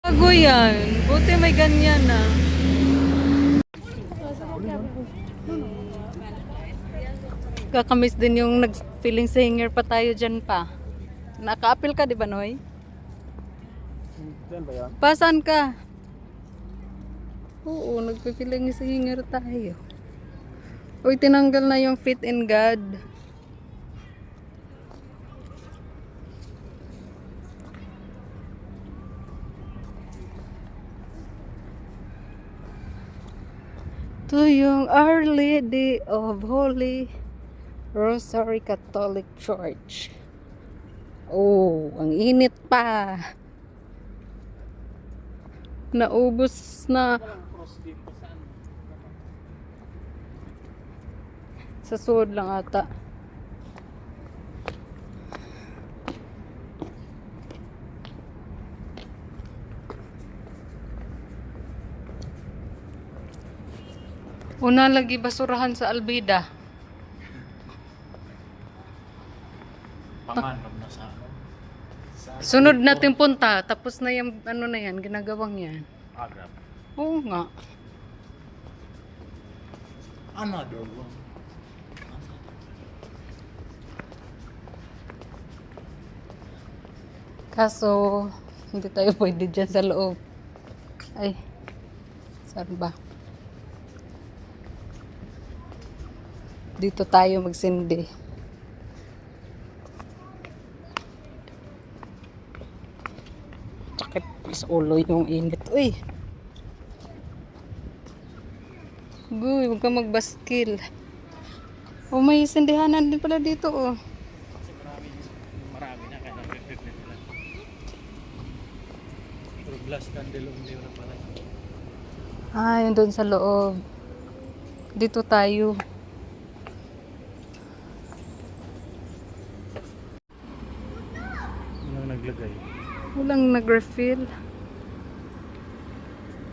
Bago yan. Buti may ganyan na. Kakamiss din yung nag-feeling singer pa tayo dyan pa. Naka-appeal ka, di ba, Noy? Diyan ba yan? Pasan ka? Oo, nag-feeling singer tayo. Uy, tinanggal na yung Fit in God. To yung Our Lady of Holy Rosary Catholic Church. Oh, ang init pa. Naubos na. Sa suod lang ata. Una lagi basurahan sa Albida. Panganom na sa ano? Sunod natin punta, tapos na yung ano na yan, ginagawang yan. Agrap. Oo nga. Another one. Kaso, hindi tayo pwede dyan sa loob. Ay, saan ba? Dito tayo magsindi. Sakit sa ulo yung init. Uy! Guy, huwag kang magbaskil. Oh, may sindihanan din pala dito, oh. Kasi marami na kaya nag-reflect na. Pero glass candle only na pala. Ah, yun doon sa loob. Dito tayo. Yung naglagay. Walang nag-refill.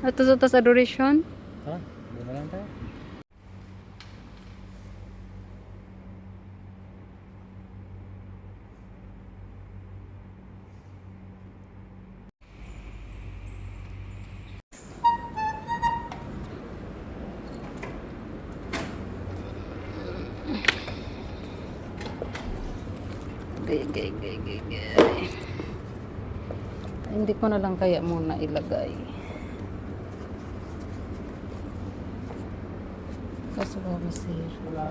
Ito sa tas adoration. Ha? Doon na lang tayo. Gay. Hindi ko na lang kaya muna ilagay. Kaso ba masira?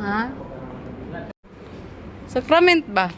Ha? Sacrament ba?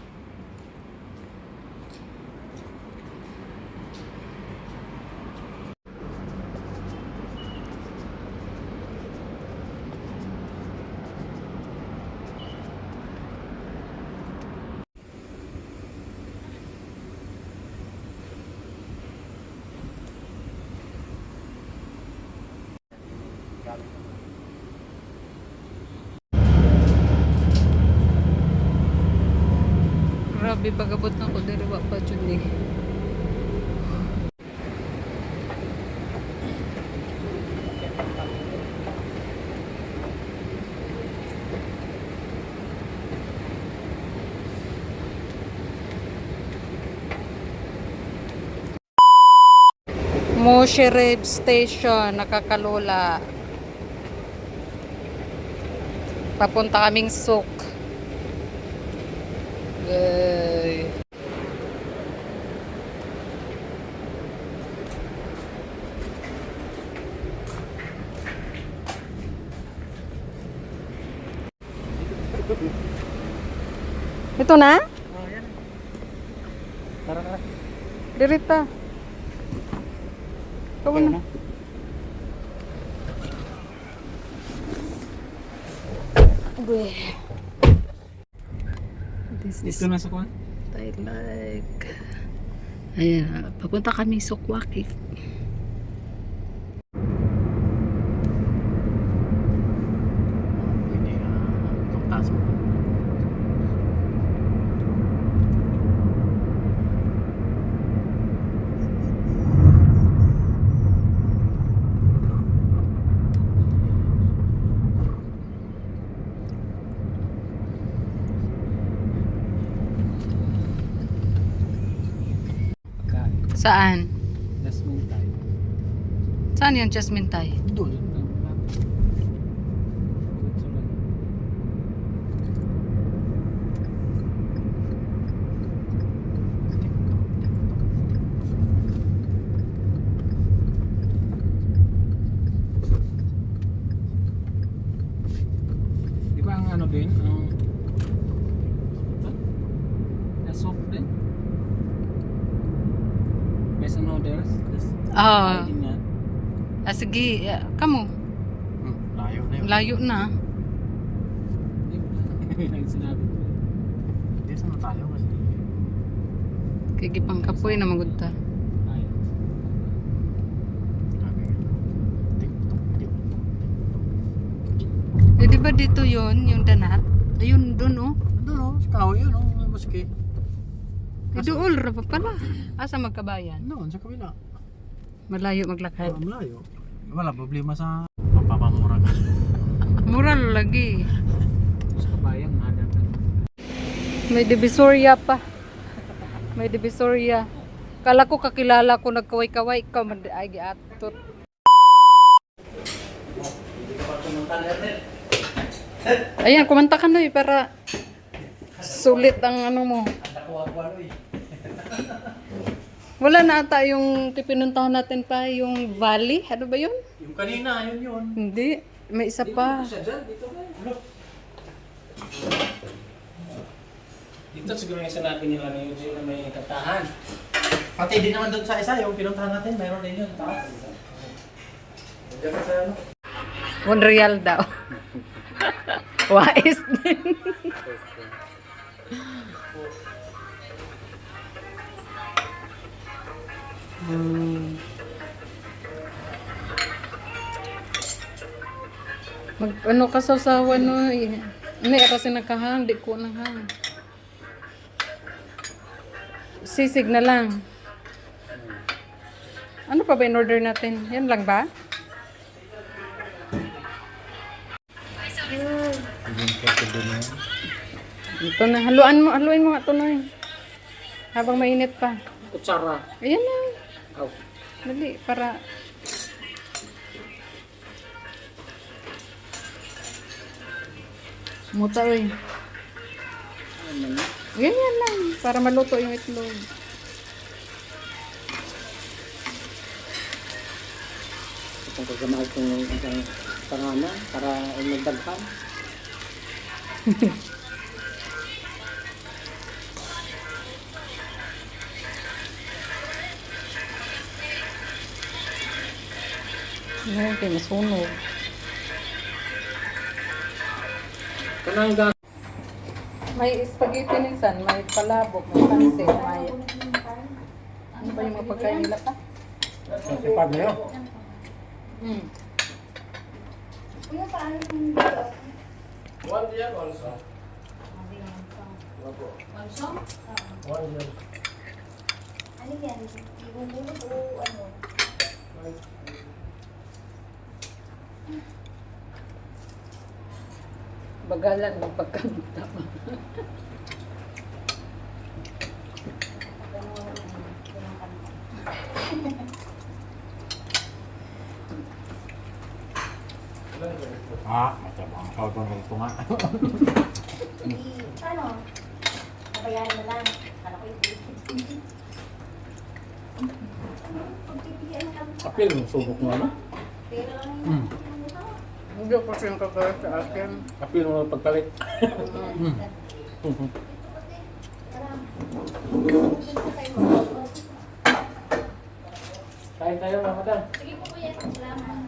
Grabe, bagabot na ko diri wa pa jud ni. Moshereb Station, Nakakalula. Papunta kaming Suk. Yay. Ito na? Oh, yan. Tara. Dirita. Ikaw na. Uy. This is Ito na sa kuwan? Thailand. Ayan, papunta kami sa Sukwaki. Pwede itong taso. Saan? Jasmine tayo. Saan yung Jasmine Thai? Doon. Di ba ang ano din? Ang soft din? Best and noodles? Ah, Din yan. sige. Kamu, Layo na yun. layo na. Yung sinabi ko. Dito na tayo kasi. Kigipang kapoy na magudta. Layo. Eh, di ba dito yun, yung danat? Ayun, dun oh. Doon o, sa kahoy yun o, maski. Eh, dool ra pa pala. Asa magkabayan? Doon, sa kabila. Malayo maglakad. Malayo. Wala problema sa papapamura ka. Mural lagi. Sa kabayan, hanap ka. May divisoria pa. May divisoria. Kala ko kakilala ko nagkaway-kaway ka man ay giatot. Ayan, kumanta ka na para sulit ang ano mo. Wala na ata yung pinuntahan natin pa, yung valley. Ano ba yun? Yung kanina, yun. Hindi. May isa pa. Dito ba? Dito siguro yung sinabi nila ni Eugene na may katahan. Pati din naman doon sa isa, yung pinuntahan natin, mayroon din yun. Taas. Diyan ka sa ano? Monreal daw. Wais din. Mag ano ka sasawa no eh. Hindi kasi nakahang, di ko nahang. Sisig na lang. Ano pa ba in order natin? Yan lang ba? Ito na, haluin mo ito na habang mainit pa. Kutsara. Ayan na. Oh. Dali, para... Muta eh. Ganyan lang, para maluto yung itlog. Itong kagamahal kong pangalan para magdaghan. Ngayon kayo masunog. Kanang gas. May spaghetti minsan, may palabok, may pansit, may... Ano ba yung mga pagkain nila pa? Sipag na yun. Hmm. One year also. One year. Ano yan? Ibubulot o ano? Bagalan ng pagkanta. Matabang kau pang ito nga. Paano? Nabayaran na lang. Kala ko yung pagpipigyan na kami. Apil mo, subok mo ano? Pero lang yun. Hindi ko kasi yung kagaya sa akin. Apil mo pagpalit. Kain tayo mga madam. Sige po kuya. Salamat.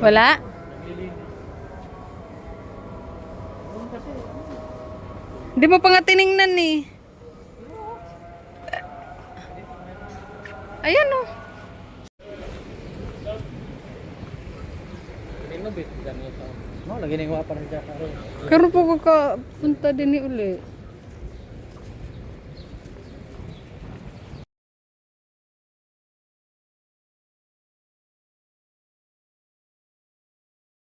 Wala? Hindi mo pa nga tiningnan eh. Ayan oh. No, lagi na yung pa rin siya. Karon po ko ka punta din ni uli.